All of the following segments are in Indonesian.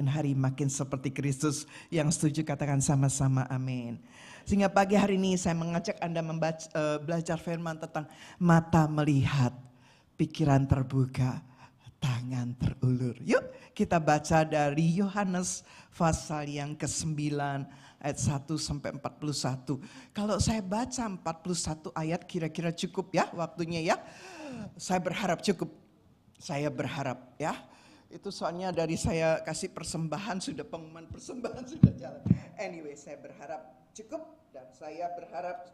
hari makin seperti Kristus. Yang setuju katakan sama-sama amin. Sehingga pagi hari ini saya mengajak Anda belajar firman tentang mata melihat, pikiran terbuka, tangan terulur. Yuk kita baca dari Yohanes pasal yang ke-9 ayat 1 sampai 41. Kalau saya baca 41 ayat kira-kira cukup ya waktunya ya. Saya berharap cukup. Saya berharap ya. Itu soalnya dari saya kasih persembahan, sudah pengumuman persembahan sudah jalan. Anyway, saya berharap cukup dan saya berharap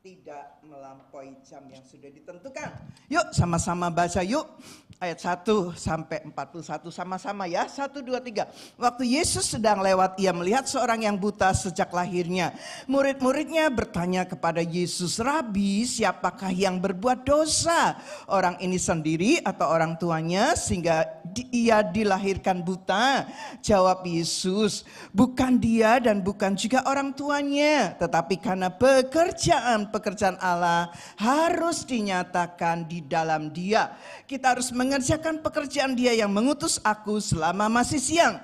tidak melampaui jam yang sudah ditentukan. Yuk sama-sama baca yuk. Ayat 1 sampai 41 sama-sama ya. 1, 2, 3. Waktu Yesus sedang lewat, ia melihat seorang yang buta sejak lahirnya. Murid-muridnya bertanya kepada Yesus, "Rabi, siapakah yang berbuat dosa? Orang ini sendiri atau orang tuanya sehingga ia dilahirkan buta?" Jawab Yesus, "Bukan dia dan bukan juga orang tuanya, tetapi karena pekerjaan Allah harus dinyatakan di dalam dia. Kita harus mengerjakan pekerjaan dia yang mengutus aku selama masih siang.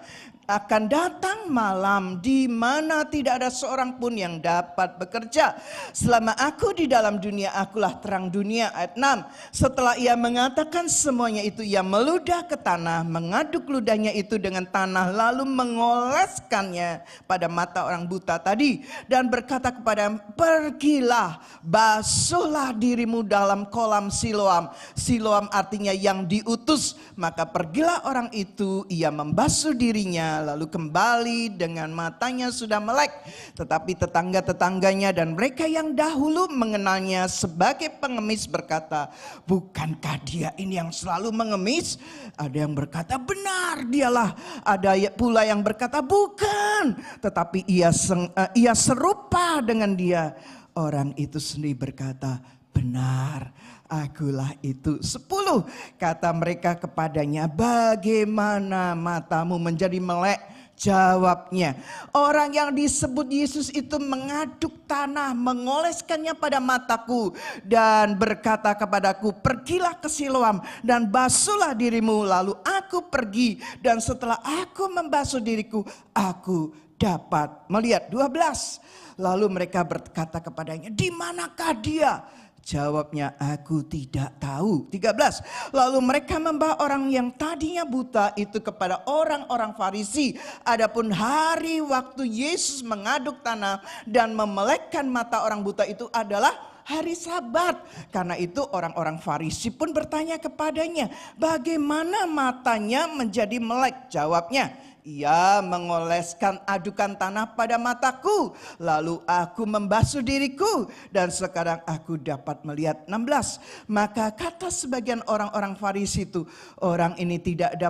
Akan datang malam di mana tidak ada seorang pun yang dapat bekerja. Selama aku di dalam dunia, akulah terang dunia." Ayat 6. Setelah ia mengatakan semuanya itu, ia meludah ke tanah, mengaduk ludahnya itu dengan tanah, lalu mengoleskannya pada mata orang buta tadi. Dan berkata kepada, "Pergilah, basuhlah dirimu dalam kolam Siloam." Siloam artinya yang diutus. Maka pergilah orang itu, ia membasuh dirinya, lalu kembali dengan matanya sudah melek. Tetapi tetangga-tetangganya dan mereka yang dahulu mengenalnya sebagai pengemis berkata, "Bukankah dia ini yang selalu mengemis?" Ada yang berkata, "Benar, dialah." Ada pula yang berkata, "Bukan, tetapi ia serupa dengan dia." Orang itu sendiri berkata, "Benar, akulah itu." 10 kata mereka kepadanya, "Bagaimana matamu menjadi melek?" Jawabnya, orang yang disebut Yesus itu mengaduk tanah, mengoleskannya pada mataku dan berkata kepadaku, "Pergilah ke Siloam dan basuhlah dirimu." Lalu aku pergi dan setelah aku membasuh diriku, aku dapat melihat. 12. Lalu mereka berkata kepadanya, "Di manakah dia?" Jawabnya, "Aku tidak tahu." 13. Lalu mereka membawa orang yang tadinya buta itu kepada orang-orang Farisi. Adapun hari waktu Yesus mengaduk tanah dan memelekkan mata orang buta itu adalah hari Sabat. Karena itu orang-orang Farisi pun bertanya kepadanya, "Bagaimana matanya menjadi melek?" Jawabnya, "Ia mengoleskan adukan tanah pada mataku, lalu aku membasuh diriku dan sekarang aku dapat melihat." 16. Maka kata sebagian orang-orang Farisi itu, "Orang ini tidak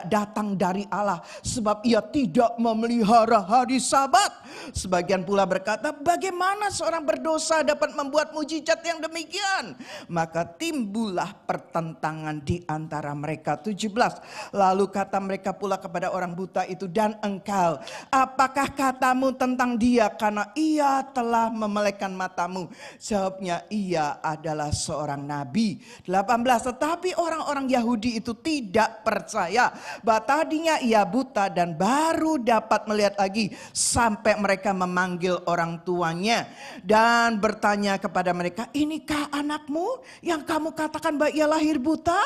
datang dari Allah sebab ia tidak memelihara hari Sabat." Sebagian pula berkata, "Bagaimana seorang berdosa dapat membuat mujizat yang demikian?" Maka timbullah pertentangan di antara mereka. 17. Lalu kata mereka pula kepada orang buta itu, "Dan engkau, apakah katamu tentang dia karena ia telah memelekkan matamu?" Jawabnya, "Ia adalah seorang nabi." 18. Tetapi orang-orang Yahudi itu tidak percaya bahwa tadinya ia buta dan baru dapat melihat lagi, sampai mereka memanggil orang tuanya dan bertanya kepada mereka, "Inikah anakmu yang kamu katakan bahwa ia lahir buta?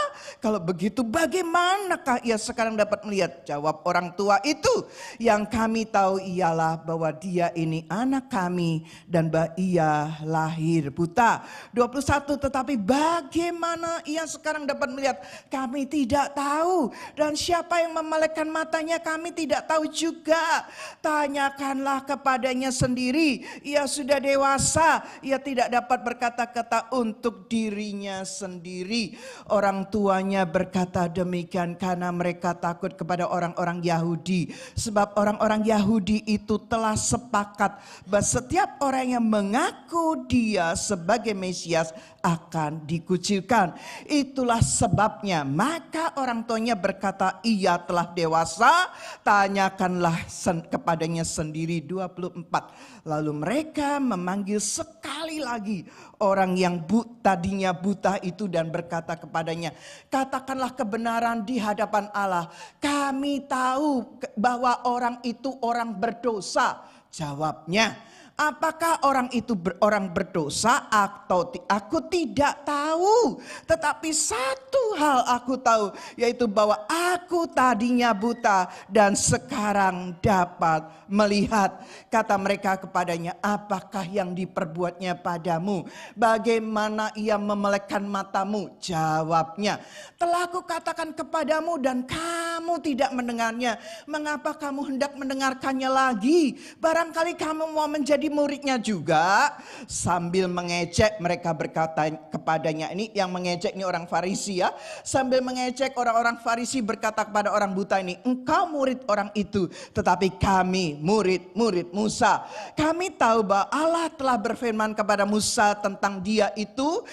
Kalau begitu bagaimanakah ia sekarang dapat melihat?" Jawab orang tua itu, "Yang kami tahu ialah bahwa dia ini anak kami dan bahwa ia lahir buta." 21. Tetapi bagaimana ia sekarang dapat melihat, kami tidak tahu. Dan siapa yang memelekkan matanya, kami tidak tahu juga. Tanyakanlah kepadanya sendiri. Ia sudah dewasa, ia tidak dapat berkata-kata untuk dirinya sendiri. Orang tuanya berkata demikian karena mereka takut kepada orang-orang Yahudi. Sebab orang-orang Yahudi itu telah sepakat bahwa setiap orang yang mengaku dia sebagai Mesias akan dikucilkan. Itulah sebabnya maka orang tuanya berkata, "Ia telah dewasa, tanyakanlah kepadanya sendiri." 24. Lalu mereka memanggil sekali sekali lagi orang yang tadinya buta itu dan berkata kepadanya, katakanlah kebenaran di hadapan Allah. Kami tahu bahwa orang itu orang berdosa. Jawabnya, apakah orang itu orang berdosa atau aku tidak tahu. Tetapi satu hal aku tahu, yaitu bahwa aku tadinya buta dan sekarang dapat melihat. Kata mereka kepadanya, apakah yang diperbuatnya padamu? Bagaimana ia memelekkan matamu? Jawabnya, telah aku katakan kepadamu dan kamu tidak mendengarnya. Mengapa kamu hendak mendengarkannya lagi? Barangkali kamu mau menjadi muridnya juga. Sambil mengejek mereka berkata kepadanya, ini yang mengejek ini orang Farisi ya. Sambil mengejek orang-orang Farisi berkata kepada orang buta ini, engkau murid orang itu, tetapi kami murid-murid Musa. Kami tahu bahwa Allah telah berfirman kepada Musa tentang dia itu,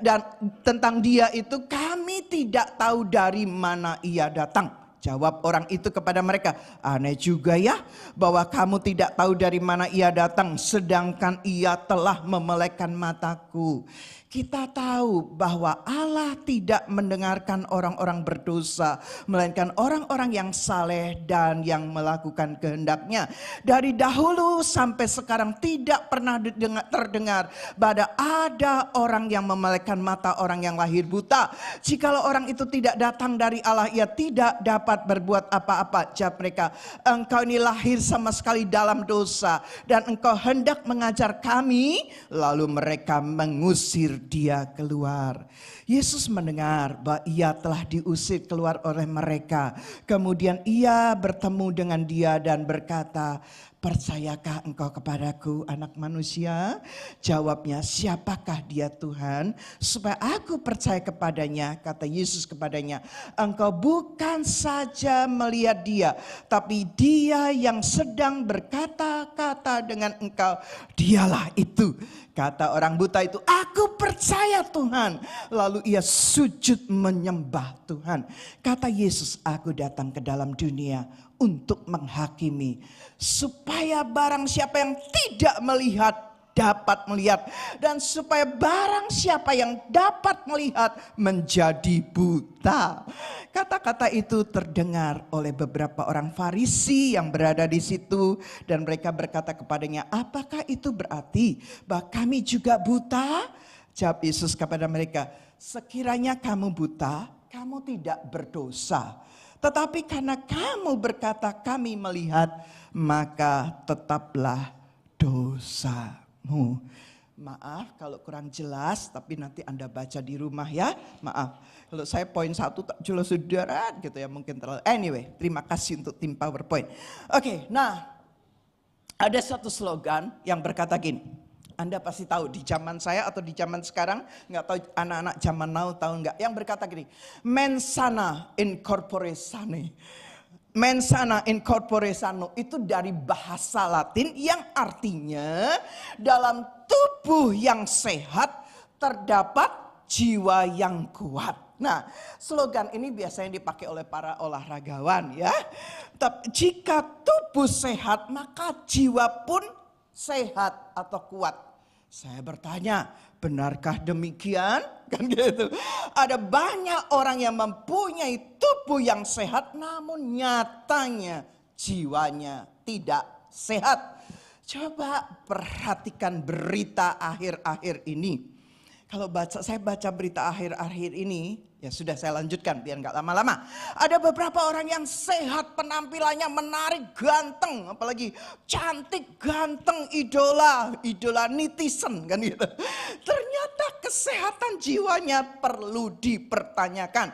dan tentang dia itu kami tidak tahu dari mana ia datang. Jawab orang itu kepada mereka, aneh juga ya bahwa kamu tidak tahu dari mana ia datang, sedangkan ia telah memelekkan mataku. Kita tahu bahwa Allah tidak mendengarkan orang-orang berdosa, melainkan orang-orang yang saleh dan yang melakukan kehendaknya. Dari dahulu sampai sekarang tidak pernah terdengar bahwa ada orang yang memelekkan mata orang yang lahir buta. Jikalau orang itu tidak datang dari Allah, ia tidak dapat berbuat apa-apa. Jawab mereka, engkau ini lahir sama sekali dalam dosa dan engkau hendak mengajar kami. Lalu mereka mengusir dia keluar. Yesus mendengar bahwa ia telah diusir keluar oleh mereka. Kemudian ia bertemu dengan dia dan berkata, percayakah engkau kepadaku, anak manusia? Jawabnya, siapakah dia Tuhan? Supaya aku percaya kepadanya. Kata Yesus kepadanya, engkau bukan saja melihat dia, tapi dia yang sedang berkata-kata dengan engkau, dialah itu. Kata orang buta itu, aku percaya Tuhan. Lalu ia sujud menyembah Tuhan. Kata Yesus, aku datang ke dalam dunia untuk menghakimi, supaya barang siapa yang tidak melihat dapat melihat, dan supaya barang siapa yang dapat melihat menjadi buta. Kata-kata itu terdengar oleh beberapa orang Farisi yang berada di situ, dan mereka berkata kepadanya, apakah itu berarti bahwa kami juga buta? Jawab Yesus kepada mereka, sekiranya kamu buta, kamu tidak berdosa. Tetapi karena kamu berkata kami melihat, maka tetaplah dosamu. Maaf kalau kurang jelas, tapi nanti Anda baca di rumah ya. Maaf kalau saya poin 1 tak jelas saudara gitu ya, mungkin terlalu. Anyway, terima kasih untuk tim PowerPoint. Oke, nah ada satu slogan yang berkata gini. Anda pasti tahu di zaman saya atau di zaman sekarang, nggak tahu anak-anak zaman now tahu nggak? Yang berkata gini, mens sana in corpore sane. Mens sana in corpore sano itu dari bahasa Latin yang artinya dalam tubuh yang sehat terdapat jiwa yang kuat. Nah, slogan ini biasanya dipakai oleh para olahragawan ya. Tapi jika tubuh sehat, maka jiwa pun sehat atau kuat. Saya bertanya, benarkah demikian? Kan gitu. Ada banyak orang yang mempunyai tubuh yang sehat, namun nyatanya jiwanya tidak sehat. Coba perhatikan berita akhir-akhir ini. Kalau saya baca berita akhir-akhir ini, ya sudah saya lanjutkan biar nggak lama-lama. Ada beberapa orang yang sehat, penampilannya menarik, ganteng, apalagi cantik, ganteng, idola netizen kan gitu. Ternyata kesehatan jiwanya perlu dipertanyakan.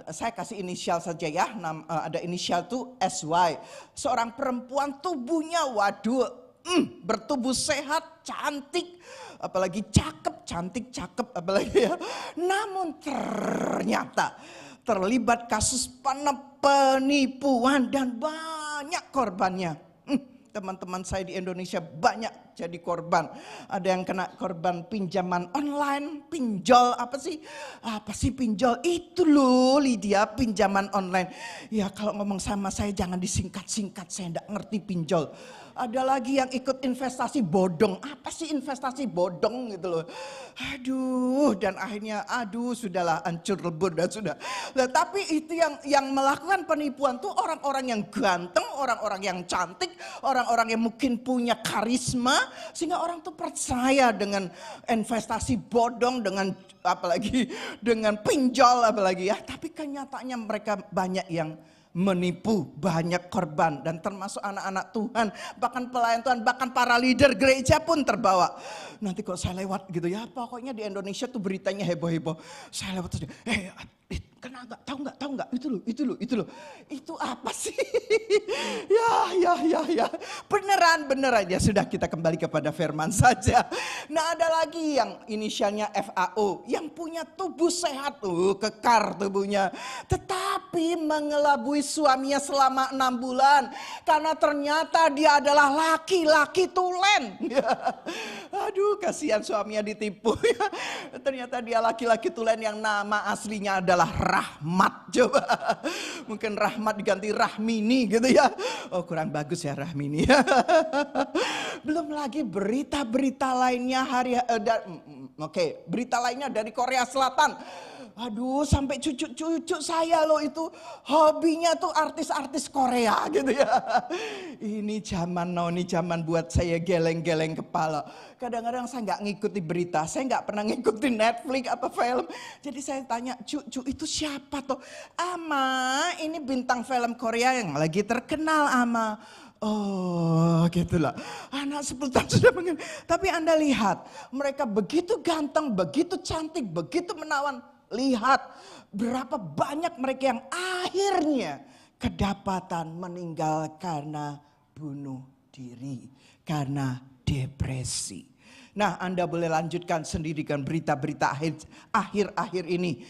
Saya kasih inisial saja ya, ada inisial tuh SY. Seorang perempuan tubuhnya waduh, bertubuh sehat, cantik. Apalagi cantik cakep apalagi ya. Namun ternyata terlibat kasus penipuan dan banyak korbannya. Teman-teman saya di Indonesia banyak jadi korban. Ada yang kena korban pinjaman online, pinjol apa sih? Apa sih pinjol? Itu loh Lydia, pinjaman online. Ya kalau ngomong sama saya jangan disingkat-singkat, saya enggak ngerti pinjol. Ada lagi yang ikut investasi bodong. Apa sih investasi bodong gitu loh. Aduh, dan akhirnya sudahlah hancur lebur dan sudah. Nah, tapi itu yang melakukan penipuan tuh orang-orang yang ganteng, orang-orang yang cantik, orang-orang yang mungkin punya karisma sehingga orang tuh percaya dengan investasi bodong, dengan apalagi dengan pinjol apalagi ya. Tapi kenyataannya mereka banyak yang menipu, banyak korban, dan termasuk anak-anak Tuhan, bahkan pelayan Tuhan, bahkan para leader gereja pun terbawa. Nanti kalau saya lewat gitu ya, pokoknya di Indonesia tuh beritanya heboh-heboh. Saya lewat terus, kenal nggak? Tahu nggak? Itu loh. Itu apa sih? ya. Beneran ya, sudah kita kembali kepada firman saja. Nah, ada lagi yang inisialnya FAO, yang punya tubuh sehat, kekar tubuhnya, tetapi mengelabui suaminya selama 6 bulan karena ternyata dia adalah laki-laki tulen. Aduh, kasihan suaminya ditipu. Ternyata dia laki-laki tulen yang nama aslinya adalah Rahmat. Coba mungkin Rahmat diganti Rahmini gitu ya. Oh, kurang bagus ya Rahmini. Belum lagi berita-berita lainnya berita lainnya dari Korea Selatan. Aduh, sampai cucu-cucu saya loh itu hobinya tuh artis-artis Korea gitu ya. Ini zaman buat saya geleng-geleng kepala. Kadang-kadang saya nggak ngikuti berita, saya nggak pernah ngikuti Netflix apa film. Jadi saya tanya, cucu itu siapa tuh? Ama, ini bintang film Korea yang lagi terkenal Ama. Oh gitulah, anak 10 tahun sudah mengenal. Tapi Anda lihat, mereka begitu ganteng, begitu cantik, begitu menawan. Lihat berapa banyak mereka yang akhirnya kedapatan meninggal karena bunuh diri, karena depresi. Nah, Anda boleh lanjutkan sendiri kan berita-berita akhir-akhir ini.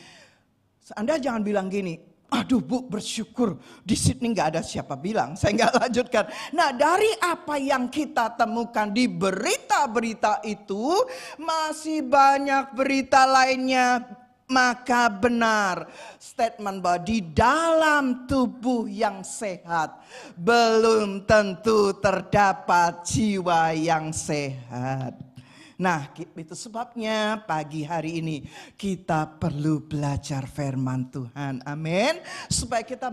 Anda jangan bilang gini, aduh Bu, bersyukur di Sydney gak ada siapa bilang. Saya gak lanjutkan. Nah, dari apa yang kita temukan di berita-berita itu, masih banyak berita lainnya. Maka benar statement bahwa di dalam tubuh yang sehat belum tentu terdapat jiwa yang sehat. Nah, itu sebabnya pagi hari ini kita perlu belajar firman Tuhan. Amin. Supaya kita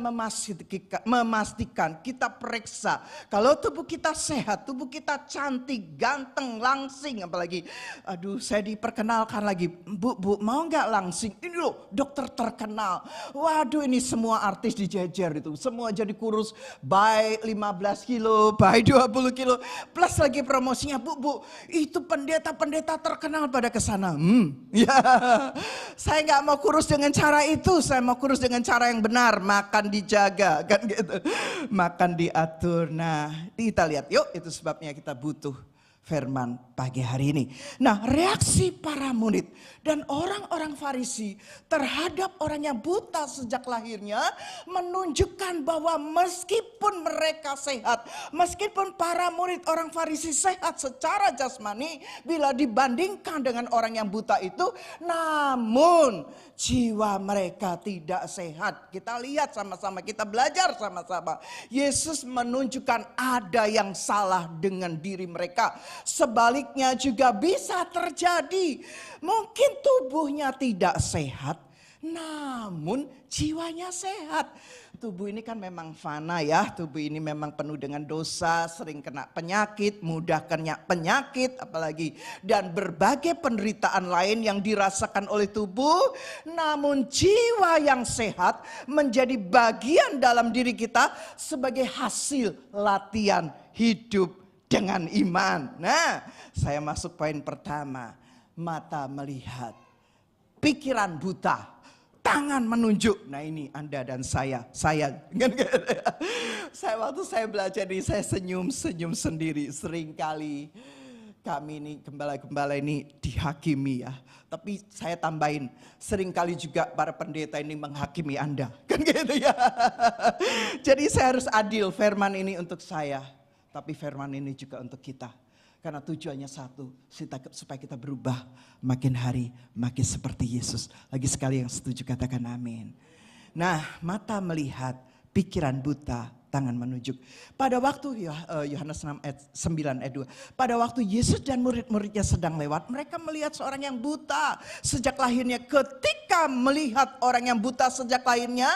memastikan, kita periksa. Kalau tubuh kita sehat, tubuh kita cantik, ganteng, langsing. Apalagi, saya diperkenalkan lagi. Bu, mau nggak langsing? Ini loh, dokter terkenal. Waduh, ini semua artis dijejer itu. Semua jadi kurus, by 15 kilo, by 20 kilo. Plus lagi promosinya, Bu, itu pendeta terkenal pada kesana. Ya, saya nggak mau kurus dengan cara itu. Saya mau kurus dengan cara yang benar, makan dijaga, kan gitu, makan diatur. Nah, kita lihat yuk, itu sebabnya kita butuh firman pagi hari ini. Nah, reaksi para murid dan orang-orang Farisi terhadap orang yang buta sejak lahirnya menunjukkan bahwa meskipun mereka sehat, meskipun para murid orang Farisi sehat secara jasmani bila dibandingkan dengan orang yang buta itu, namun jiwa mereka tidak sehat. Kita lihat sama-sama, kita belajar sama-sama. Yesus menunjukkan ada yang salah dengan diri mereka. Sebaliknya juga bisa terjadi. Mungkin tubuhnya tidak sehat, namun jiwanya sehat. Tubuh ini kan memang fana ya. Tubuh ini memang penuh dengan dosa, sering kena penyakit, mudah kena penyakit apalagi. Dan berbagai penderitaan lain yang dirasakan oleh tubuh. Namun jiwa yang sehat menjadi bagian dalam diri kita sebagai hasil latihan hidup dengan iman. Nah, saya masuk poin pertama. Mata melihat, pikiran buta, tangan menunjuk. Nah, ini Anda dan saya. Waktu saya belajar ini, saya senyum sendiri. Seringkali kami ini, gembala-gembala ini dihakimi ya. Tapi saya tambahin, seringkali juga para pendeta ini menghakimi Anda. Kan gitu ya. Jadi saya harus adil, firman ini untuk saya. Tapi firman ini juga untuk kita. Karena tujuannya satu, supaya kita berubah makin hari makin seperti Yesus. Lagi sekali yang setuju katakan amin. Nah, mata melihat, pikiran buta, tangan menunjuk. Pada waktu Yohanes 9 ayat 2. Pada waktu Yesus dan murid-muridnya sedang lewat, mereka melihat seorang yang buta sejak lahirnya. Ketika melihat orang yang buta sejak lahirnya,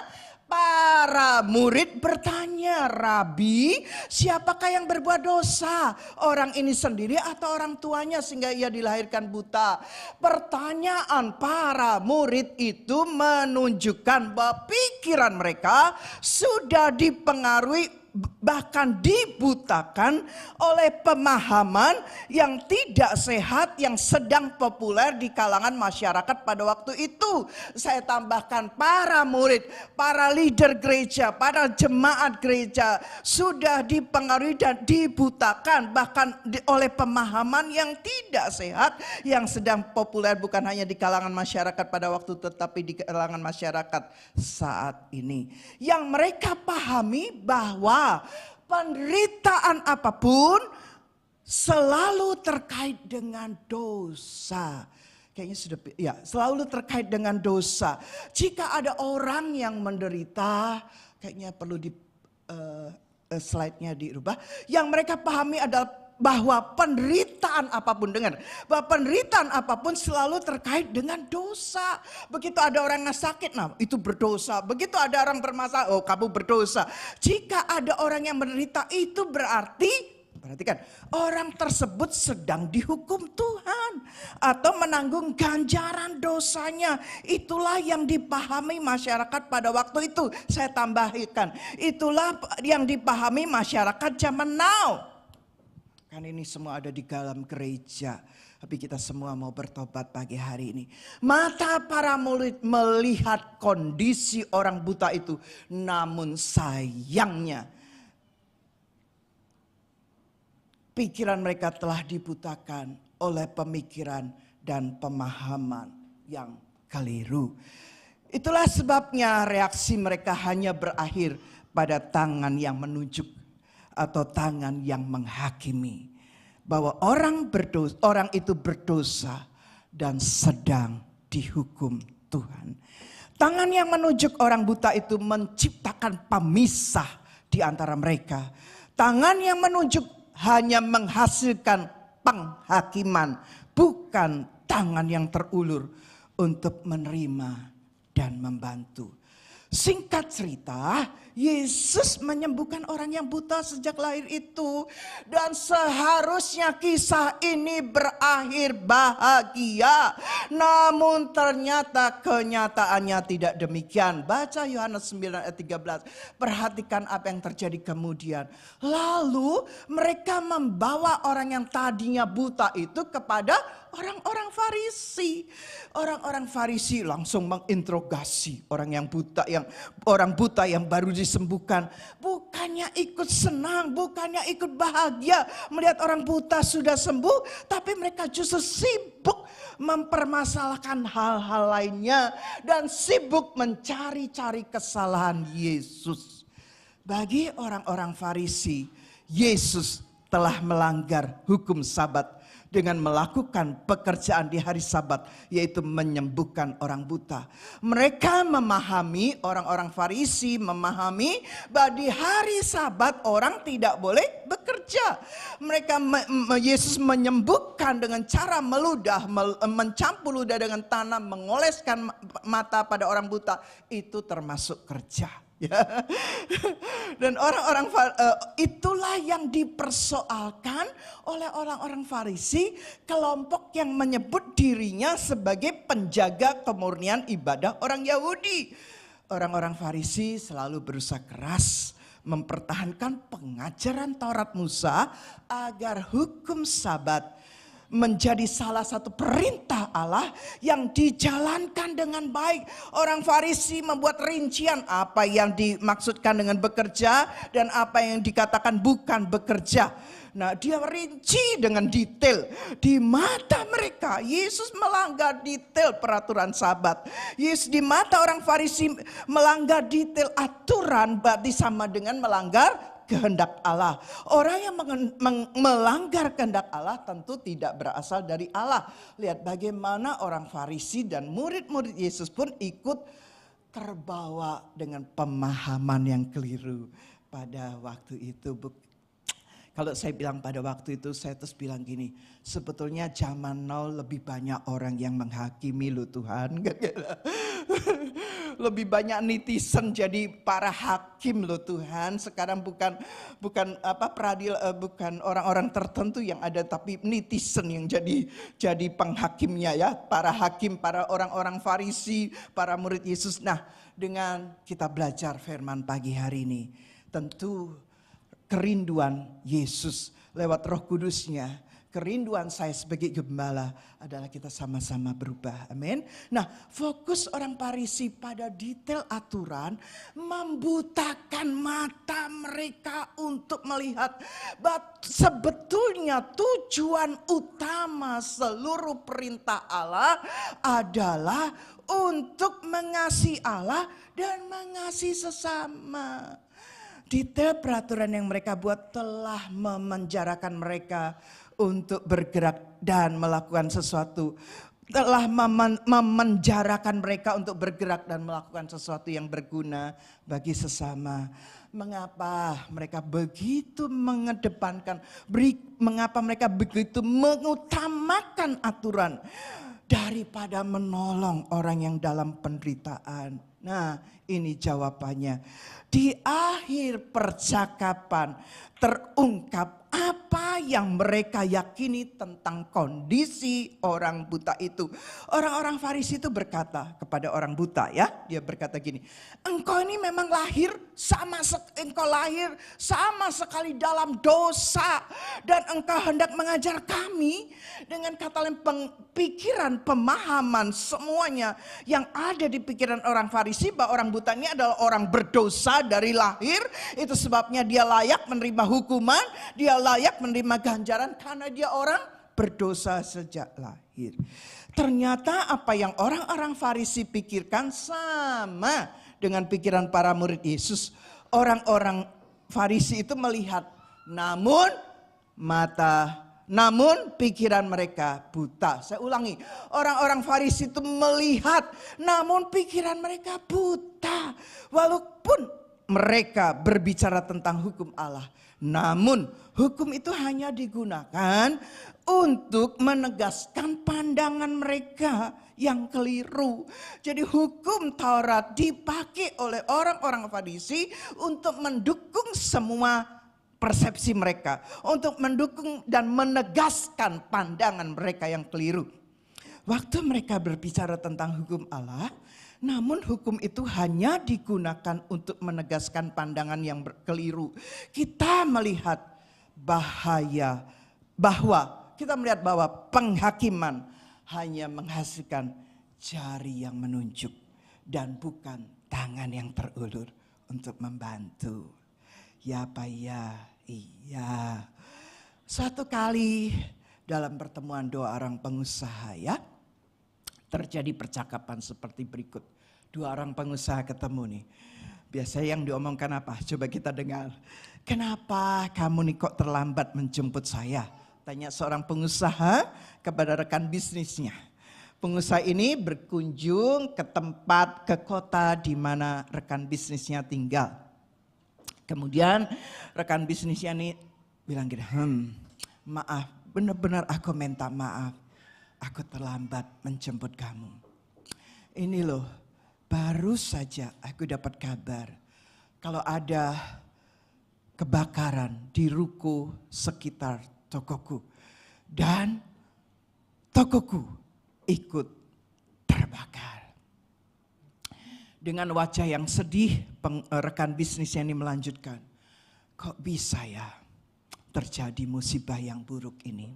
para murid bertanya, "Rabi, siapakah yang berbuat dosa? Orang ini sendiri atau orang tuanya sehingga ia dilahirkan buta?" Pertanyaan para murid itu menunjukkan bahwa pikiran mereka sudah dipengaruhi, bahkan dibutakan oleh pemahaman yang tidak sehat yang sedang populer di kalangan masyarakat pada waktu itu. Saya tambahkan, para murid, para leader gereja, para jemaat gereja sudah dipengaruhi dan dibutakan bahkan oleh pemahaman yang tidak sehat yang sedang populer bukan hanya di kalangan masyarakat pada waktu tetapi di kalangan masyarakat saat ini. Yang mereka pahami bahwa penderitaan apapun selalu terkait dengan dosa. Kayaknya sudah, ya, selalu terkait dengan dosa. Jika ada orang yang menderita, kayaknya perlu di slide-nya dirubah. Yang mereka pahami adalah bahwa penderitaan apapun, dengar, bahwa penderitaan apapun selalu terkait dengan dosa. Begitu ada orang yang sakit, nah itu berdosa. Begitu ada orang bermasalah, oh kamu berdosa. Jika ada orang yang menderita, itu berarti, perhatikan, orang tersebut sedang dihukum Tuhan atau menanggung ganjaran dosanya. Itulah yang dipahami masyarakat pada waktu itu. Saya tambahkan, itulah yang dipahami masyarakat zaman now. Kan ini semua ada di dalam gereja. Tapi kita semua mau bertobat pagi hari ini. Mata para murid melihat kondisi orang buta itu. Namun sayangnya, pikiran mereka telah dibutakan oleh pemikiran dan pemahaman yang keliru. Itulah sebabnya reaksi mereka hanya berakhir pada tangan yang menunjuk atau tangan yang menghakimi bahwa orang itu berdosa dan sedang dihukum Tuhan. Tangan yang menunjuk orang buta itu menciptakan pemisah di antara mereka. Tangan yang menunjuk hanya menghasilkan penghakiman, bukan tangan yang terulur untuk menerima dan membantu. Singkat cerita, Yesus menyembuhkan orang yang buta sejak lahir itu. Dan seharusnya kisah ini berakhir bahagia. Namun ternyata kenyataannya tidak demikian. Baca Yohanes 9 ayat 13. Perhatikan apa yang terjadi kemudian. Lalu mereka membawa orang yang tadinya buta itu kepada orang-orang Farisi. Orang-orang Farisi langsung menginterogasi orang buta yang baru disembuhkan. Bukannya ikut senang, bukannya ikut bahagia melihat orang buta sudah sembuh, tapi mereka justru sibuk mempermasalahkan hal-hal lainnya dan sibuk mencari-cari kesalahan Yesus. Bagi orang-orang Farisi, Yesus telah melanggar hukum Sabat dengan melakukan pekerjaan di hari Sabat, yaitu menyembuhkan orang buta. Mereka memahami, orang-orang Farisi memahami bahwa di hari Sabat orang tidak boleh bekerja. Yesus menyembuhkan dengan cara mencampur ludah dengan tanah, mengoleskan mata pada orang buta. Itu termasuk kerja. Ya. Dan orang-orang itulah yang dipersoalkan oleh orang-orang Farisi, kelompok yang menyebut dirinya sebagai penjaga kemurnian ibadah orang Yahudi. Orang-orang Farisi selalu berusaha keras mempertahankan pengajaran Taurat Musa agar hukum Sabat menjadi salah satu perintah Allah yang dijalankan dengan baik. Orang Farisi membuat rincian apa yang dimaksudkan dengan bekerja dan apa yang dikatakan bukan bekerja. Nah, dia rinci dengan detail. Di mata mereka, Yesus melanggar detail peraturan Sabat. Yesus di mata orang Farisi melanggar detail aturan, berarti sama dengan melanggar kehendak Allah. Orang yang melanggar kehendak Allah tentu tidak berasal dari Allah. Lihat bagaimana orang Farisi dan murid-murid Yesus pun ikut terbawa dengan pemahaman yang keliru pada waktu itu. Kalau saya bilang pada waktu itu, saya terus bilang gini, sebetulnya zaman now lebih banyak orang yang menghakimi lo Tuhan. Lebih banyak netizen jadi para hakim lo Tuhan. Sekarang bukan bukan orang-orang tertentu yang ada, tapi netizen yang jadi penghakimnya ya. Para hakim, para orang-orang Farisi, para murid Yesus. Nah, dengan kita belajar firman pagi hari ini, tentu kerinduan Yesus lewat Roh Kudusnya, kerinduan saya sebagai gembala adalah kita sama-sama berubah. Amin. Nah, fokus orang Farisi pada detail aturan membutakan mata mereka untuk melihat sebetulnya tujuan utama seluruh perintah Allah adalah untuk mengasihi Allah dan mengasihi sesama. Detail peraturan yang mereka buat telah memenjarakan mereka untuk bergerak dan melakukan sesuatu. Telah memenjarakan mereka untuk bergerak dan melakukan sesuatu yang berguna bagi sesama. Mengapa mereka begitu mengedepankan, mengapa mereka begitu mengutamakan aturan daripada menolong orang yang dalam penderitaan? Nah, ini jawabannya. Di akhir percakapan terungkap apa yang mereka yakini tentang kondisi orang buta itu. Orang-orang Farisi itu berkata kepada orang buta ya, dia berkata gini, engkau ini memang engkau lahir sama sekali dalam dosa dan engkau hendak mengajar kami dengan kata lain pikiran, pemahaman semuanya yang ada di pikiran orang Farisi bahwa orang buta ini adalah orang berdosa dari lahir. Itu sebabnya dia layak menerima hukuman, dia layak menerima ganjaran karena dia orang berdosa sejak lahir. Ternyata apa yang orang-orang Farisi pikirkan sama dengan pikiran para murid Yesus. Orang-orang Farisi itu melihat, namun pikiran mereka buta. Saya ulangi, orang-orang Farisi itu melihat, namun pikiran mereka buta. Walaupun mereka berbicara tentang hukum Allah, namun hukum itu hanya digunakan untuk menegaskan pandangan mereka yang keliru. Jadi hukum Taurat dipakai oleh orang-orang Farisi untuk mendukung semua persepsi mereka, untuk mendukung dan menegaskan pandangan mereka yang keliru. Waktu mereka berbicara tentang hukum Allah, namun hukum itu hanya digunakan untuk menegaskan pandangan yang keliru. Kita melihat bahwa penghakiman hanya menghasilkan jari yang menunjuk dan bukan tangan yang terulur untuk membantu. Ya Pak ya, iya. Suatu kali dalam pertemuan dua orang pengusaha ya, terjadi percakapan seperti berikut. Dua orang pengusaha ketemu nih. Biasanya yang diomongkan apa? Coba kita dengar. Kenapa kamu nih kok terlambat menjemput saya? Tanya seorang pengusaha kepada rekan bisnisnya. Pengusaha ini berkunjung ke kota di mana rekan bisnisnya tinggal. Kemudian rekan bisnisnya ini bilang gini, maaf, benar-benar aku minta maaf. Aku terlambat menjemput kamu. Ini loh, baru saja aku dapat kabar kalau ada kebakaran di ruko sekitar tokoku. Dan tokoku ikut terbakar. Dengan wajah yang sedih, rekan bisnisnya ini melanjutkan. Kok bisa ya terjadi musibah yang buruk ini?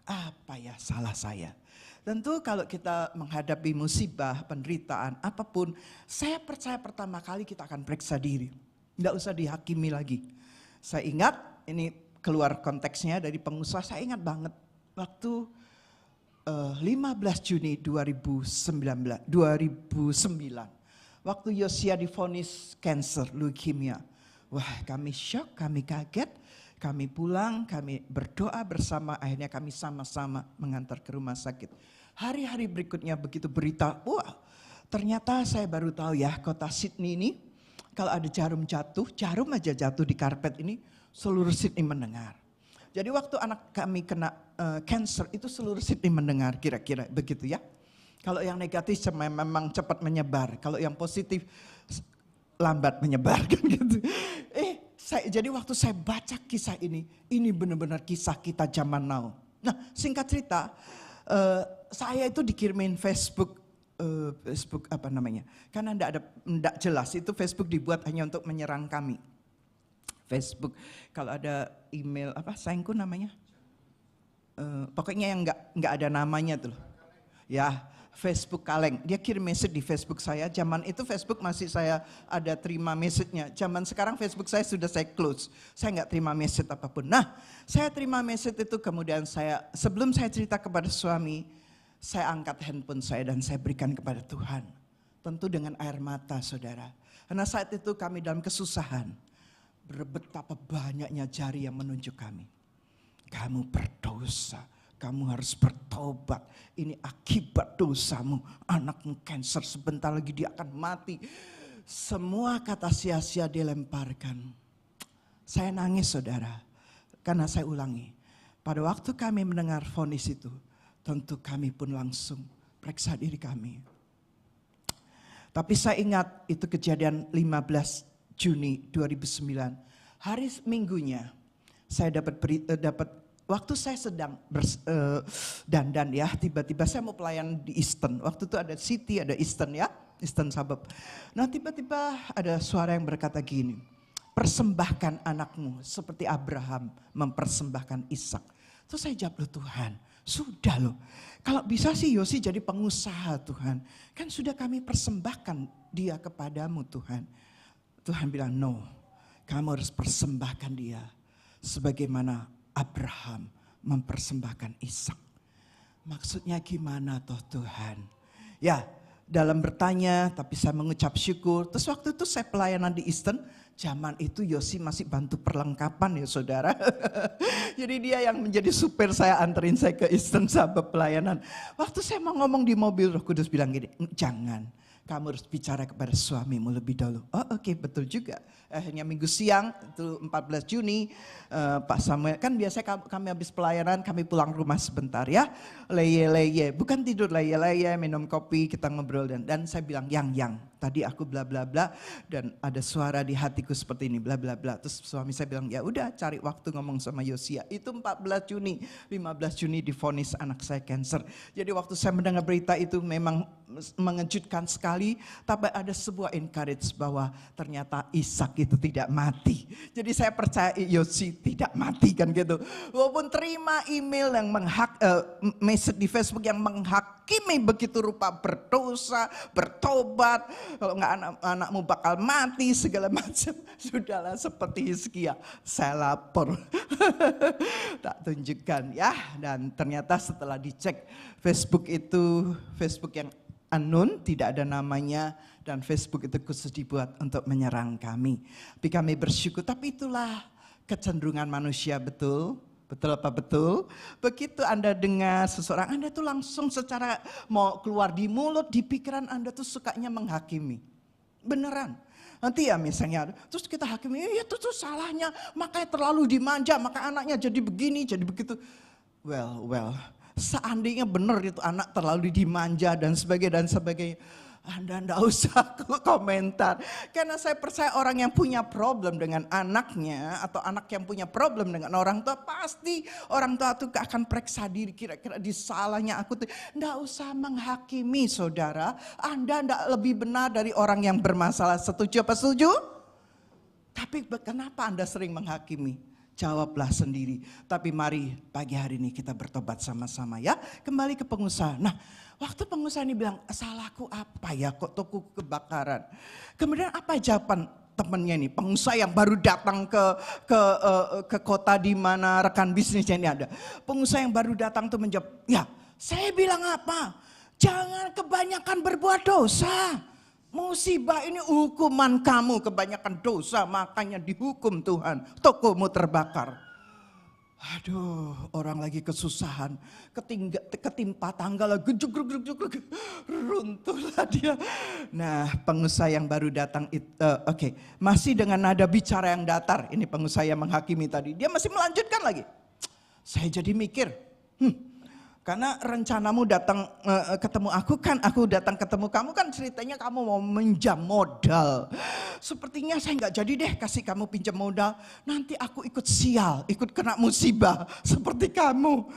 Apa ya salah saya? Tentu kalau kita menghadapi musibah, penderitaan, apapun, saya percaya pertama kali kita akan periksa diri. Tidak usah dihakimi lagi. Saya ingat, ini keluar konteksnya dari pengusaha, saya ingat banget. Waktu 15 Juni 2009, waktu Yosia divonis kanker leukemia. Wah, kami shock, kami kaget, kami pulang, kami berdoa bersama, akhirnya kami sama-sama mengantar ke rumah sakit. Hari-hari berikutnya begitu berita, wah ternyata saya baru tahu ya kota Sydney ini kalau ada jarum aja jatuh di karpet ini seluruh Sydney mendengar. Jadi waktu anak kami kena cancer itu seluruh Sydney mendengar kira-kira begitu ya. Kalau yang negatif memang cepat menyebar, kalau yang positif lambat menyebar kan gitu. Jadi waktu saya baca kisah ini benar-benar kisah kita zaman now. Nah singkat cerita, saya itu dikirimin Facebook apa namanya? Karena enggak jelas itu Facebook dibuat hanya untuk menyerang kami. Facebook kalau ada email apa sayangku namanya? Pokoknya yang enggak ada namanya tuh. Ya. Facebook kaleng, dia kirim message di Facebook saya. Zaman itu Facebook masih saya ada terima message-nya. Zaman sekarang Facebook saya sudah saya close. Saya nggak terima message apapun. Nah, saya terima message itu kemudian sebelum saya cerita kepada suami, saya angkat handphone saya dan saya berikan kepada Tuhan. Tentu dengan air mata saudara. Karena saat itu kami dalam kesusahan. Betapa banyaknya jari yang menunjuk kami. Kamu berdosa. Kamu harus bertobat. Ini akibat dosamu. Anakmu cancer sebentar lagi dia akan mati. Semua kata sia-sia dilemparkan. Saya nangis saudara. Karena saya ulangi. Pada waktu kami mendengar vonis itu. Tentu kami pun langsung periksa diri kami. Tapi saya ingat itu kejadian 15 Juni 2009. Hari minggunya saya dapat waktu saya sedang dandan ya, tiba-tiba saya mau pelayan di Eastern. Waktu itu ada City, ada Eastern ya, Eastern Suburb. Nah tiba-tiba ada suara yang berkata gini, persembahkan anakmu seperti Abraham mempersembahkan Ishak. Terus saya jawab, loh Tuhan, sudah loh. Kalau bisa sih Yosi jadi pengusaha Tuhan. Kan sudah kami persembahkan dia kepadamu Tuhan. Tuhan bilang, no, kamu harus persembahkan dia sebagaimana Abraham mempersembahkan Ishak. Maksudnya gimana toh Tuhan? Ya dalam bertanya tapi saya mengucap syukur. Terus waktu itu saya pelayanan di Eastern. Zaman itu Yosi masih bantu perlengkapan ya saudara. Jadi dia yang menjadi supir saya anterin saya ke Eastern sahabat pelayanan. Waktu saya mau ngomong di mobil Roh Kudus bilang gini, jangan. Kamu harus bicara kepada suamimu lebih dahulu. Oh oke, betul juga. Akhirnya minggu siang itu 14 Juni Pak Samuel kan biasanya kami habis pelayanan kami pulang rumah sebentar ya. Leye-leye, bukan tidur leye-leye, minum kopi, kita ngobrol dan saya bilang yang tadi aku bla bla bla dan ada suara di hatiku seperti ini bla bla bla. Terus suami saya bilang ya udah cari waktu ngomong sama Yosia. Itu 14 Juni, 15 Juni divonis anak saya cancer. Jadi waktu saya mendengar berita itu memang mengejutkan sekali, tapi ada sebuah encourage bahwa ternyata Ishak itu tidak mati. Jadi saya percaya Yosi tidak mati kan gitu. Walaupun terima email yang message di Facebook yang menghakimi begitu rupa berdosa, bertobat, kalau enggak anakmu bakal mati segala macam. Sudahlah seperti Hizkia, saya lapor. Tak tunjukkan ya, dan ternyata setelah dicek Facebook itu Facebook yang unknown, tidak ada namanya dan Facebook itu khusus dibuat untuk menyerang kami. Tapi kami bersyukur, tapi itulah kecenderungan manusia betul. Betul apa betul? Begitu Anda dengar seseorang, Anda tuh langsung secara mau keluar di mulut, di pikiran Anda tuh sukanya menghakimi. Beneran. Nanti ya misalnya, terus kita hakimi, ya itu tuh salahnya, makanya terlalu dimanja, maka anaknya jadi begini, jadi begitu. Well. Seandainya benar itu anak terlalu dimanja dan sebagainya. Anda enggak usah komentar. Karena saya percaya orang yang punya problem dengan anaknya atau anak yang punya problem dengan orang tua, pasti orang tua itu akan periksa diri, kira-kira disalahnya aku tuh. Enggak usah menghakimi saudara. Anda enggak lebih benar dari orang yang bermasalah. Setuju apa setuju? Tapi kenapa Anda sering menghakimi? Jawablah sendiri. Tapi mari pagi hari ini kita bertobat sama-sama ya. Kembali ke pengusaha. Nah, waktu pengusaha ini bilang, salahku apa ya kok toko kebakaran. Kemudian apa jawaban temannya ini? Pengusaha yang baru datang ke kota di mana rekan bisnisnya ini ada. Pengusaha yang baru datang tuh menjawab, ya saya bilang apa? Jangan kebanyakan berbuat dosa. Musibah ini hukuman kamu, kebanyakan dosa makanya dihukum Tuhan. Tokomu terbakar. Aduh, orang lagi kesusahan, ketimpa tangga lah, runtuhlah dia. Nah, pengusaha yang baru datang, masih dengan nada bicara yang datar. Ini pengusaha yang menghakimi tadi, dia masih melanjutkan lagi. Saya jadi mikir, karena rencanamu datang ketemu aku kan, aku datang ketemu kamu kan ceritanya kamu mau minjam modal. Sepertinya saya nggak jadi deh kasih kamu pinjam modal. Nanti aku ikut sial, ikut kena musibah seperti kamu.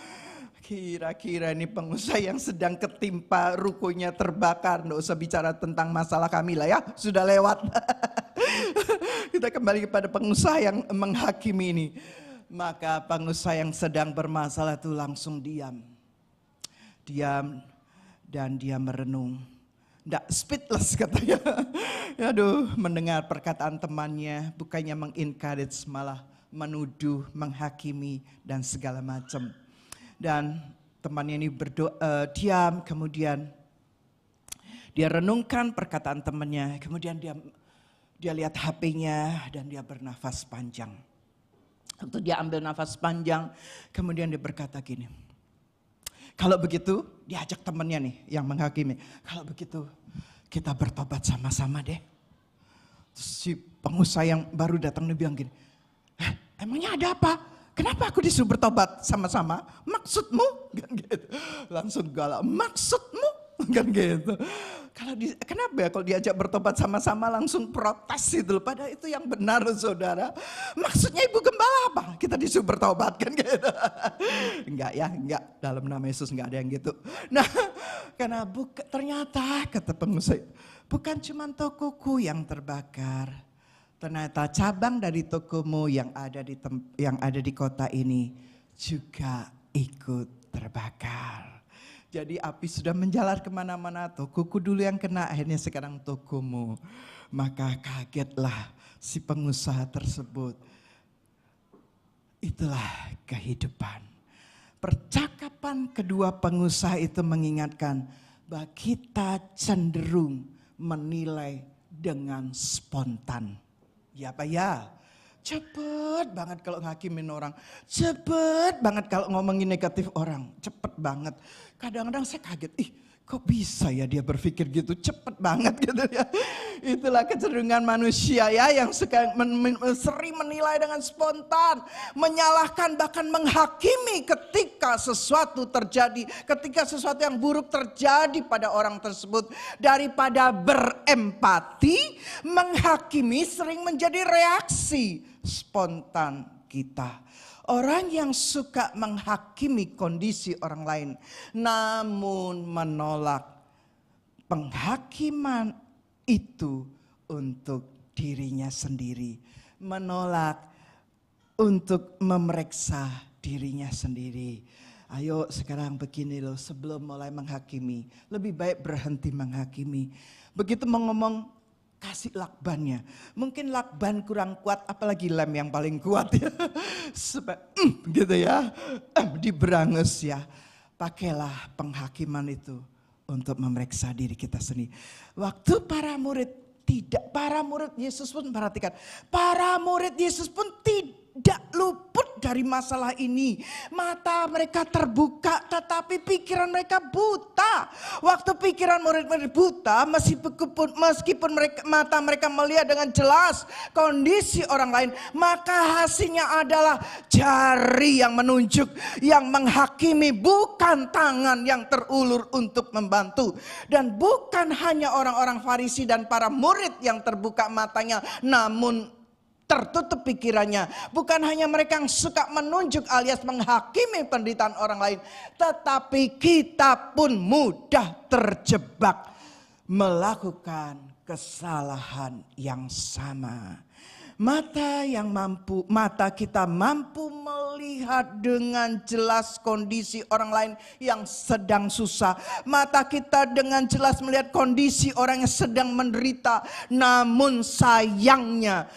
Kira-kira ini pengusaha yang sedang ketimpa rukonya terbakar. Nggak usah bicara tentang masalah kami lah ya, sudah lewat. Kita kembali kepada pengusaha yang menghakimi ini. Maka pengusaha yang sedang bermasalah itu langsung diam. Dan dia merenung. Nggak speechless katanya. Aduh, mendengar perkataan temannya bukannya mengencourage malah menuduh, menghakimi dan segala macam. Dan temannya ini diam, kemudian dia renungkan perkataan temannya, kemudian dia lihat HP-nya dan dia bernafas panjang. Waktu dia ambil nafas panjang, kemudian dia berkata gini, kalau begitu, diajak temannya nih yang menghakimi. Kalau begitu, kita bertobat sama-sama deh. Terus si pengusaha yang baru datang dia bilang gini, emangnya ada apa? Kenapa aku disuruh bertobat sama-sama? Maksudmu? Kan gitu. Langsung galak, maksudmu? Kan gitu. Kenapa ya kalau diajak bertobat sama-sama langsung protes gitu loh. Padahal itu yang benar saudara. Maksudnya Ibu Gembala apa? Kita disuruh bertobat kan gitu. Enggak ya, enggak. Dalam nama Yesus enggak ada yang gitu. Nah, karena ternyata kata pengusaha, bukan cuma tokoku yang terbakar. Ternyata cabang dari tokomu yang ada di kota ini juga ikut terbakar. Jadi api sudah menjalar kemana-mana, tokoku dulu yang kena, akhirnya sekarang tokomu. Maka kagetlah si pengusaha tersebut. Itulah kehidupan. Percakapan kedua pengusaha itu mengingatkan bahwa kita cenderung menilai dengan spontan. Ya apa ya? Cepet banget kalau ngakimin orang, cepet banget kalau ngomongin negatif orang, cepet banget. Kadang-kadang saya kaget, kok bisa ya dia berpikir gitu, cepet banget gitu ya. Itulah kecenderungan manusia ya yang sering menilai dengan spontan, menyalahkan bahkan menghakimi ketika sesuatu terjadi, ketika sesuatu yang buruk terjadi pada orang tersebut. Daripada berempati, menghakimi sering menjadi reaksi spontan kita. Orang yang suka menghakimi kondisi orang lain namun menolak penghakiman itu untuk dirinya sendiri, menolak untuk memeriksa dirinya sendiri. Ayo sekarang begini loh, sebelum mulai menghakimi lebih baik berhenti menghakimi. Begitu mau ngomong, kasih lakbannya. Mungkin lakban kurang kuat, apalagi lem yang paling kuat ya. Gitu ya. Diberangus ya. Pakailah penghakiman itu untuk memeriksa diri kita sendiri. Waktu para murid Yesus pun perhatikan. Para murid Yesus pun tidak luput dari masalah ini. Mata mereka terbuka tetapi pikiran mereka buta. Waktu pikiran murid-murid buta, meskipun mata mereka melihat dengan jelas kondisi orang lain, maka hasilnya adalah jari yang menunjuk, yang menghakimi, bukan tangan yang terulur untuk membantu. Dan bukan hanya orang-orang Farisi dan para murid yang terbuka matanya, namun tertutup pikirannya. Bukan hanya mereka yang suka menunjuk alias menghakimi penderitaan orang lain, tetapi kita pun mudah terjebak melakukan kesalahan yang sama. Mata kita mampu melihat dengan jelas kondisi orang lain yang sedang susah. Mata kita dengan jelas melihat kondisi orang yang sedang menderita. Namun sayangnya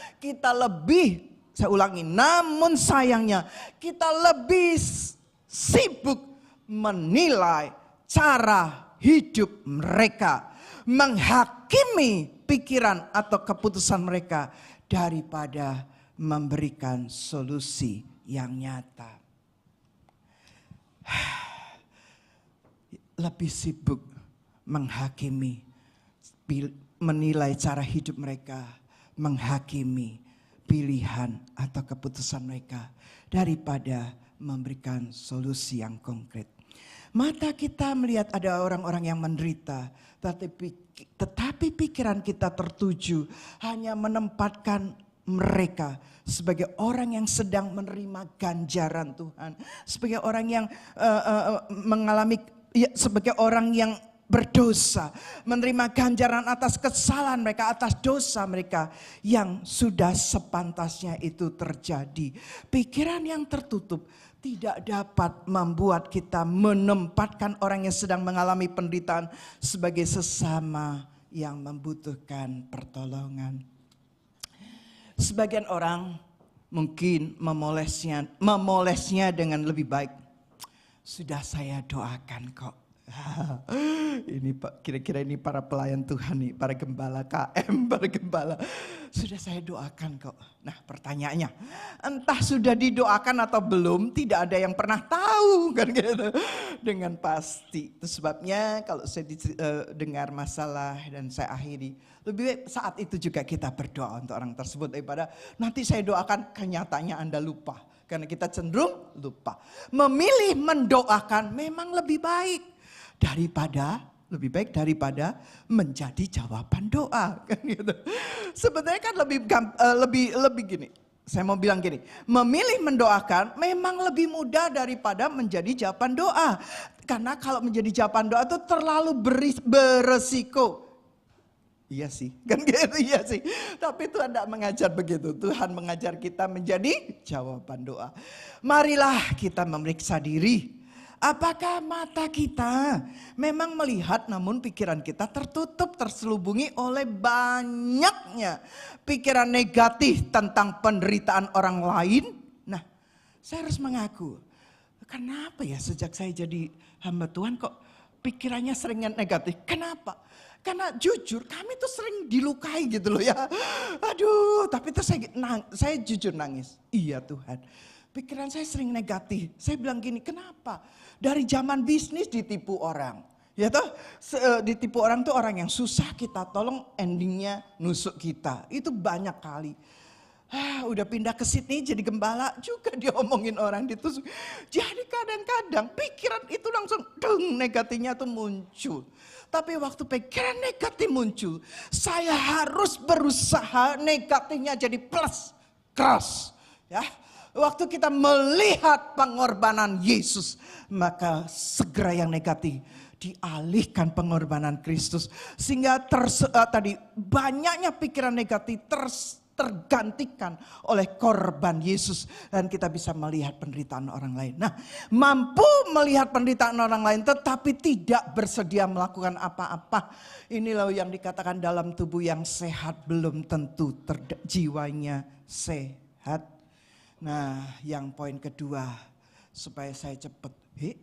namun sayangnya kita lebih sibuk menilai cara hidup mereka, menghakimi menghakimi pikiran atau keputusan mereka daripada memberikan solusi yang nyata. Lebih sibuk menghakimi, menilai cara hidup mereka, menghakimi pilihan atau keputusan mereka daripada memberikan solusi yang konkret. Mata kita melihat ada orang-orang yang menderita, tetapi pikiran kita tertuju hanya menempatkan mereka sebagai orang yang sedang menerima ganjaran Tuhan, sebagai orang yang mengalami, sebagai orang yang berdosa, menerima ganjaran atas kesalahan mereka, atas dosa mereka yang sudah sepantasnya itu terjadi. Pikiran yang tertutup tidak dapat membuat kita menempatkan orang yang sedang mengalami penderitaan sebagai sesama yang membutuhkan pertolongan. Sebagian orang mungkin memolesnya dengan lebih baik. Sudah saya doakan kok. Ini Pak, kira-kira ini para pelayan Tuhan nih, para gembala KM, para gembala. Sudah saya doakan kok. Nah pertanyaannya, entah sudah didoakan atau belum, tidak ada yang pernah tahu kan gitu. Dengan pasti. Itu sebabnya kalau saya dengar masalah dan saya akhiri, lebih baik saat itu juga kita berdoa untuk orang tersebut daripada nanti saya doakan kenyataannya Anda lupa. Karena kita cenderung lupa. Memilih mendoakan memang lebih baik lebih baik daripada menjadi jawaban doa kan gitu. Sebenarnya kan lebih gini. Saya mau bilang gini, memilih mendoakan memang lebih mudah daripada menjadi jawaban doa. Karena kalau menjadi jawaban doa itu terlalu beresiko. Iya sih, kan gitu, iya sih. Tapi Tuhan tidak mengajar begitu. Tuhan mengajar kita menjadi jawaban doa. Marilah kita memeriksa diri. Apakah mata kita memang melihat namun pikiran kita tertutup, terselubungi oleh banyaknya pikiran negatif tentang penderitaan orang lain? Nah, saya harus mengaku, kenapa ya sejak saya jadi hamba Tuhan kok pikirannya sering negatif? Kenapa? Karena jujur kami tuh sering dilukai gitu loh ya. Aduh, tapi terus saya jujur nangis. Iya Tuhan, pikiran saya sering negatif. Saya bilang gini, kenapa? Dari zaman bisnis ditipu orang. Ya toh, ditipu orang tuh orang yang susah kita tolong, endingnya nusuk kita. Itu banyak kali. Udah pindah ke Sydney jadi gembala juga diomongin orang, ditusuk. Jadi kadang-kadang pikiran itu langsung negatifnya tuh muncul. Tapi waktu pikiran negatif muncul, saya harus berusaha negatifnya jadi plus, cross. Ya. Waktu kita melihat pengorbanan Yesus, maka segera yang negatif dialihkan pengorbanan Kristus. Sehingga tadi banyaknya pikiran negatif tergantikan oleh korban Yesus. Dan kita bisa melihat penderitaan orang lain. Nah, mampu melihat penderitaan orang lain tetapi tidak bersedia melakukan apa-apa. Inilah yang dikatakan dalam tubuh yang sehat belum tentu jiwanya sehat. Nah, yang poin kedua, supaya saya cepat.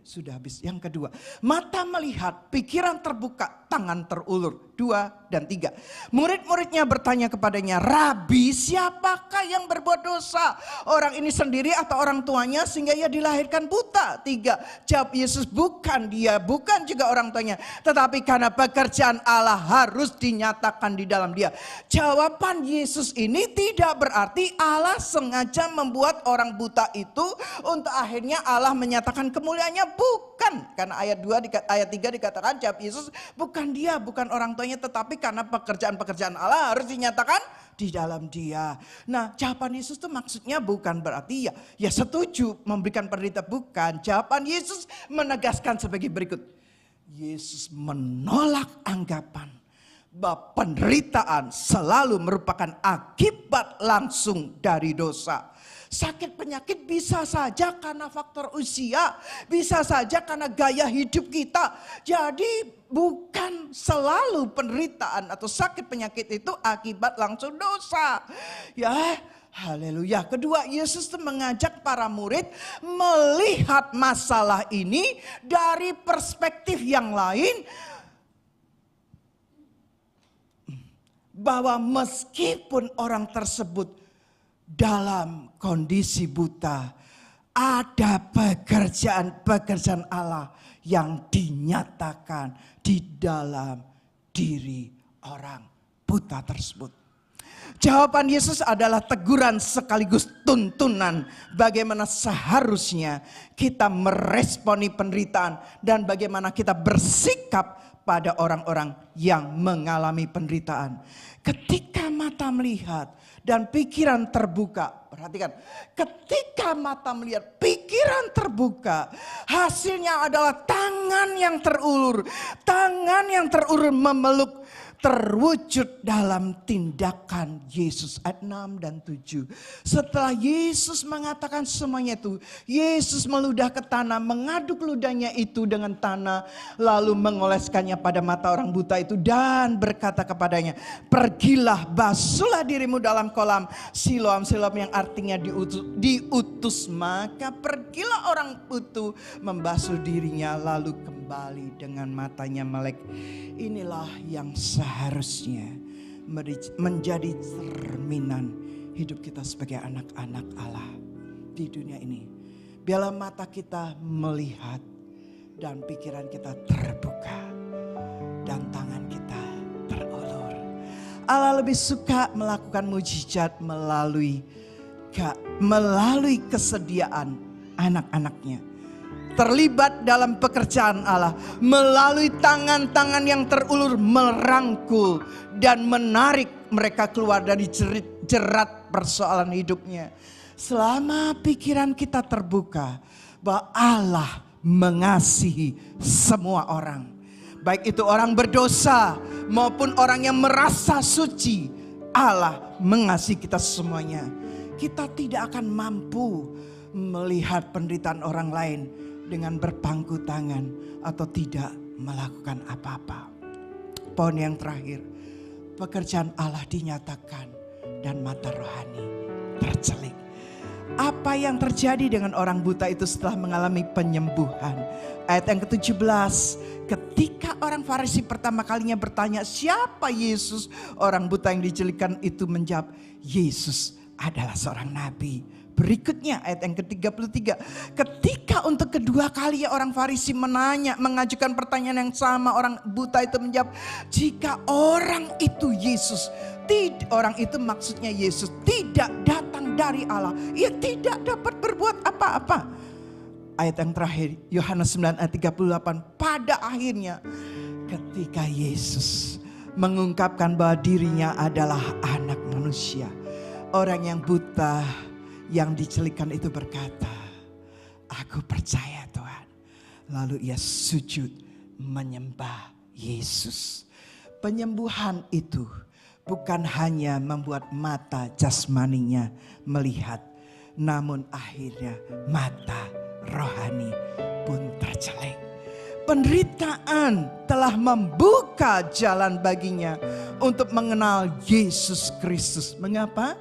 Sudah habis. Yang kedua, mata melihat, pikiran terbuka, tangan terulur. 2 dan 3. Murid-muridnya bertanya kepadanya, Rabi, siapakah yang berbuat dosa? Orang ini sendiri atau orang tuanya sehingga ia dilahirkan buta? 3. Jawab Yesus, bukan dia, bukan juga orang tuanya, tetapi karena pekerjaan Allah harus dinyatakan di dalam dia. Jawaban Yesus ini tidak berarti Allah sengaja membuat orang buta itu untuk akhirnya Allah menyatakan kemuliaannya. Bukan. Karena ayat 3 dikatakan, jawab Yesus, bukan dia, bukan orang tuanya, tetapi karena pekerjaan-pekerjaan Allah harus dinyatakan di dalam dia. Nah, jawaban Yesus itu maksudnya bukan berarti ya setuju memberikan penderitaan, bukan. Jawaban Yesus menegaskan sebagai berikut. Yesus menolak anggapan bahwa penderitaan selalu merupakan akibat langsung dari dosa. Sakit penyakit bisa saja karena faktor usia, bisa saja karena gaya hidup kita. Jadi bukan selalu penderitaan atau sakit penyakit itu akibat langsung dosa. Ya, haleluya. Kedua, Yesus mengajak para murid melihat masalah ini dari perspektif yang lain. bahwa meskipun orang tersebut dalam kondisi buta, ada pekerjaan Allah yang dinyatakan di dalam diri orang buta tersebut. Jawaban Yesus adalah teguran sekaligus tuntunan bagaimana seharusnya kita meresponi penderitaan dan bagaimana kita bersikap pada orang-orang yang mengalami penderitaan. Ketika mata melihat dan pikiran terbuka, perhatikan, ketika mata melihat, pikiran terbuka, hasilnya adalah tangan yang terulur. Tangan yang terulur memeluk, terwujud dalam tindakan Yesus. Ayat 6 dan 7. Setelah Yesus mengatakan semuanya itu, Yesus meludah ke tanah, mengaduk ludahnya itu dengan tanah, lalu mengoleskannya pada mata orang buta itu dan berkata kepadanya, pergilah, basuhlah dirimu dalam kolam Siloam. Siloam yang artinya diutus. Maka pergilah orang itu membasuh dirinya lalu kembali dengan matanya melek. Inilah yang seharusnya menjadi cerminan hidup kita sebagai anak-anak Allah di dunia ini. Biarlah mata kita melihat dan pikiran kita terbuka dan tangan kita terulur. Allah lebih suka melakukan mujizat melalui kesediaan anak-anaknya. Terlibat dalam pekerjaan Allah melalui tangan-tangan yang terulur merangkul dan menarik mereka keluar dari jerat persoalan hidupnya. Selama pikiran kita terbuka bahwa Allah mengasihi semua orang, baik itu orang berdosa maupun orang yang merasa suci, Allah mengasihi kita semuanya. Kita tidak akan mampu melihat penderitaan orang lain dengan berpangku tangan atau tidak melakukan apa-apa. Poin yang terakhir, pekerjaan Allah dinyatakan dan mata rohani tercelik. Apa yang terjadi dengan orang buta itu setelah mengalami penyembuhan? Ayat yang ke-17, ketika orang Farisi pertama kalinya bertanya siapa Yesus, orang buta yang dijelikkan itu menjawab, Yesus adalah seorang nabi. Berikutnya ayat yang ke-33. Ketika untuk kedua kali orang Farisi mengajukan pertanyaan yang sama, orang buta itu menjawab, jika orang itu Yesus, orang itu maksudnya Yesus, tidak datang dari Allah, ia tidak dapat berbuat apa-apa. Ayat yang terakhir Yohanes 9 ayat 38. Pada akhirnya ketika Yesus mengungkapkan bahwa dirinya adalah anak manusia, orang yang buta yang dicelikkan itu berkata, aku percaya Tuhan. Lalu ia sujud menyembah Yesus. Penyembuhan itu bukan hanya membuat mata jasmaninya melihat, namun akhirnya mata rohani pun tercelik. Penderitaan telah membuka jalan baginya untuk mengenal Yesus Kristus. Mengapa?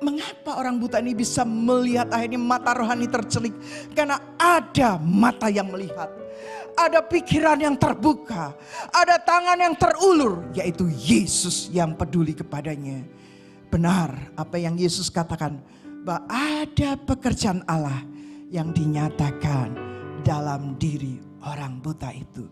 Mengapa orang buta ini bisa melihat, akhirnya mata rohani tercelik? Karena ada mata yang melihat, ada pikiran yang terbuka, ada tangan yang terulur, yaitu Yesus yang peduli kepadanya. Benar apa yang Yesus katakan, bahwa ada pekerjaan Allah yang dinyatakan dalam diri orang buta itu.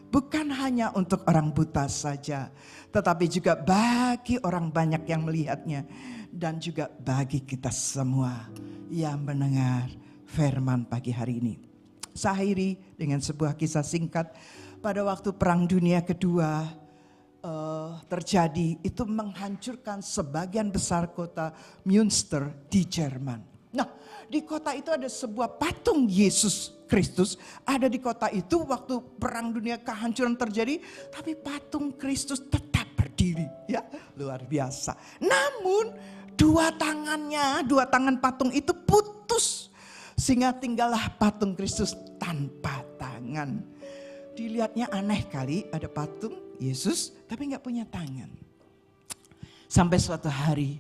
Bukan hanya untuk orang buta saja, tetapi juga bagi orang banyak yang melihatnya. Dan juga bagi kita semua yang mendengar firman pagi hari ini. Saya akhiri dengan sebuah kisah singkat. Pada waktu Perang Dunia Kedua terjadi, itu menghancurkan sebagian besar kota Münster di Jerman. Nah, di kota itu ada sebuah patung Yesus Kristus. Ada di kota itu waktu Perang Dunia kehancuran terjadi, tapi patung Kristus tetap berdiri. Ya, luar biasa. Namun dua tangan patung itu putus. Sehingga tinggallah patung Kristus tanpa tangan. Dilihatnya aneh kali, ada patung Yesus tapi gak punya tangan. Sampai suatu hari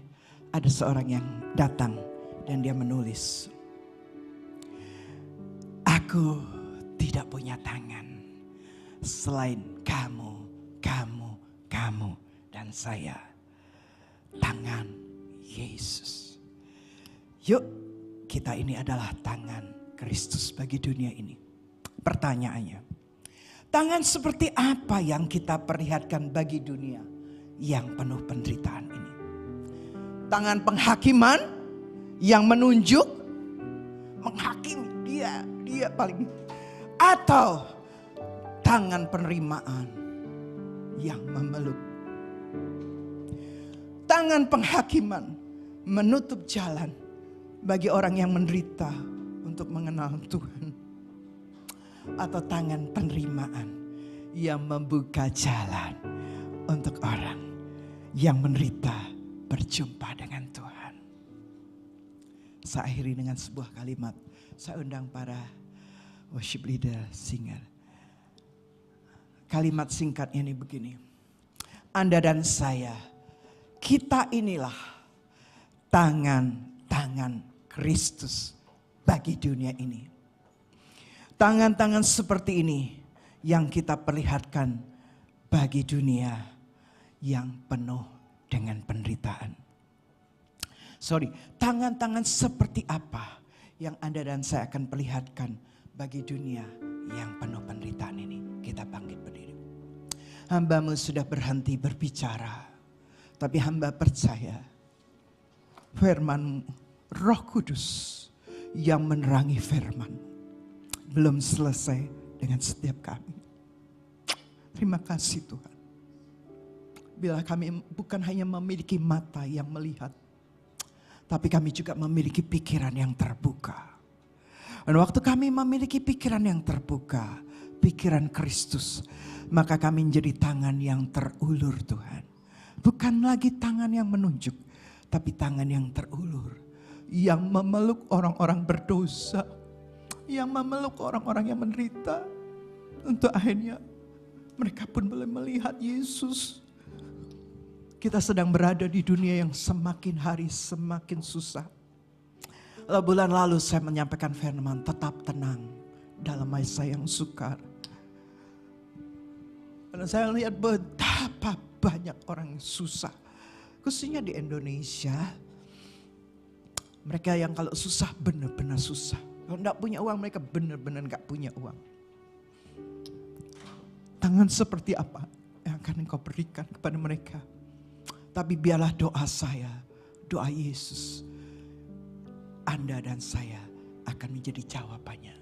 ada seorang yang datang dan dia menulis, aku tidak punya tangan selain kamu dan saya. tangan Yesus. Yuk, kita ini adalah tangan Kristus bagi dunia ini. Pertanyaannya, tangan seperti apa yang kita perlihatkan bagi dunia yang penuh penderitaan ini? Tangan penghakiman yang menunjuk, menghakimi, dia paling, atau tangan penerimaan yang memeluk. Tangan penghakiman menutup jalan bagi orang yang menderita untuk mengenal Tuhan. Atau tangan penerimaan yang membuka jalan untuk orang yang menderita berjumpa dengan Tuhan. Saya akhiri dengan sebuah kalimat. Saya undang para worship leader, singer. Kalimat singkatnya ini begini. Anda dan saya, kita inilah tangan-tangan Kristus bagi dunia ini. Tangan-tangan seperti ini yang kita perlihatkan bagi dunia yang penuh dengan penderitaan. Tangan-tangan seperti apa yang Anda dan saya akan perlihatkan bagi dunia yang penuh penderitaan ini? Kita bangkit berdiri. Hamba-Mu sudah berhenti berbicara, tapi hamba percaya firman Roh Kudus yang menerangi firman belum selesai dengan setiap kami. Terima kasih Tuhan. Bila kami bukan hanya memiliki mata yang melihat, tapi kami juga memiliki pikiran yang terbuka. Dan waktu kami memiliki pikiran yang terbuka, pikiran Kristus, maka kami menjadi tangan yang terulur Tuhan. Bukan lagi tangan yang menunjuk, tapi tangan yang terulur, yang memeluk orang-orang berdosa, yang memeluk orang-orang yang menderita, untuk akhirnya mereka pun boleh melihat Yesus. Kita sedang berada di dunia yang semakin hari semakin susah. Bulan lalu saya menyampaikan firman, tetap tenang dalam masa yang sukar. Karena saya lihat betapa banyak orang yang susah, khususnya di Indonesia. Mereka yang kalau susah benar-benar susah. Kalau tidak punya uang, mereka benar-benar gak punya uang. Tangan seperti apa yang akan engkau berikan kepada mereka? Tapi biarlah doa saya, doa Yesus, Anda dan saya akan menjadi jawabannya.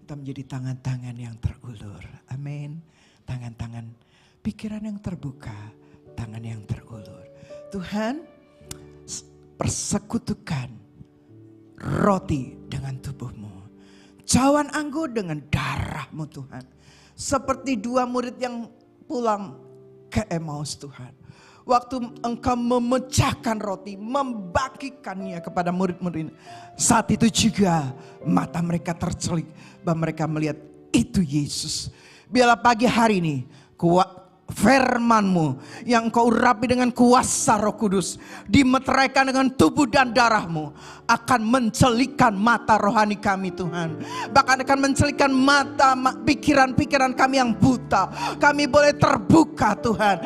Kita menjadi tangan-tangan yang terulur. Amin. Tangan-tangan pikiran yang terbuka, tangan yang terulur. Tuhan, persekutukan roti dengan tubuhmu, cawan anggur dengan darahmu Tuhan. Seperti dua murid yang pulang ke Emmaus Tuhan. Waktu engkau memecahkan roti, membagikannya kepada murid-murid, saat itu juga mata mereka tercelik bahwa mereka melihat itu Yesus. Biarlah pagi hari ini firman-Mu yang Kau urapi dengan kuasa Roh Kudus, dimeteraikan dengan tubuh dan darah-Mu, akan mencelikan mata rohani kami Tuhan. Bahkan akan mencelikan mata pikiran-pikiran kami yang buta. Kami boleh terbuka Tuhan,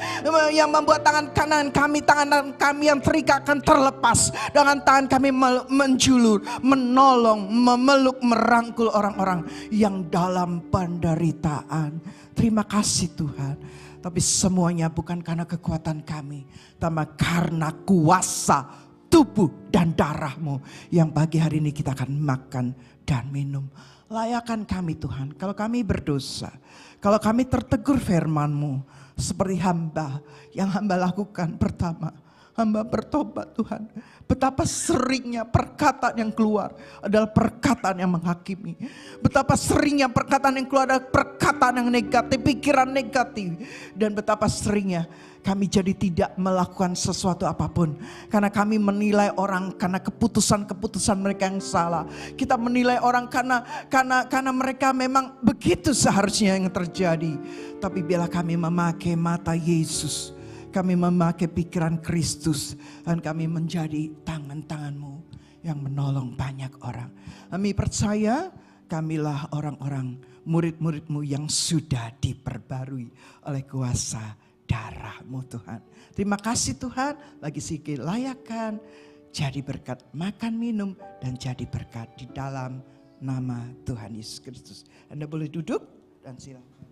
yang membuat tangan kanan kami yang terikat akan terlepas. Dengan tangan kami menjulur, menolong, memeluk, merangkul orang-orang yang dalam penderitaan. Terima kasih Tuhan. Tapi semuanya bukan karena kekuatan kami, tapi karena kuasa tubuh dan darah-Mu yang pagi hari ini kita akan makan dan minum. Layakan kami Tuhan, kalau kami berdosa, kalau kami tertegur firman-Mu, seperti hamba yang hamba lakukan pertama, hamba bertobat Tuhan. Betapa seringnya perkataan yang keluar adalah perkataan yang menghakimi. Betapa seringnya perkataan yang keluar adalah perkataan yang negatif, pikiran negatif. Dan betapa seringnya kami jadi tidak melakukan sesuatu apapun. Karena kami menilai orang karena keputusan-keputusan mereka yang salah. Kita menilai orang karena mereka memang begitu seharusnya yang terjadi. Tapi biarlah kami memakai mata Yesus. Kami memakai pikiran Kristus dan kami menjadi tangan-tangan-Mu yang menolong banyak orang. Kami percaya kamilah orang-orang murid-murid-Mu yang sudah diperbarui oleh kuasa darah-Mu Tuhan. Terima kasih Tuhan, bagi segi layakan, jadi berkat makan minum dan jadi berkat di dalam nama Tuhan Yesus Kristus. Anda boleh duduk dan silakan.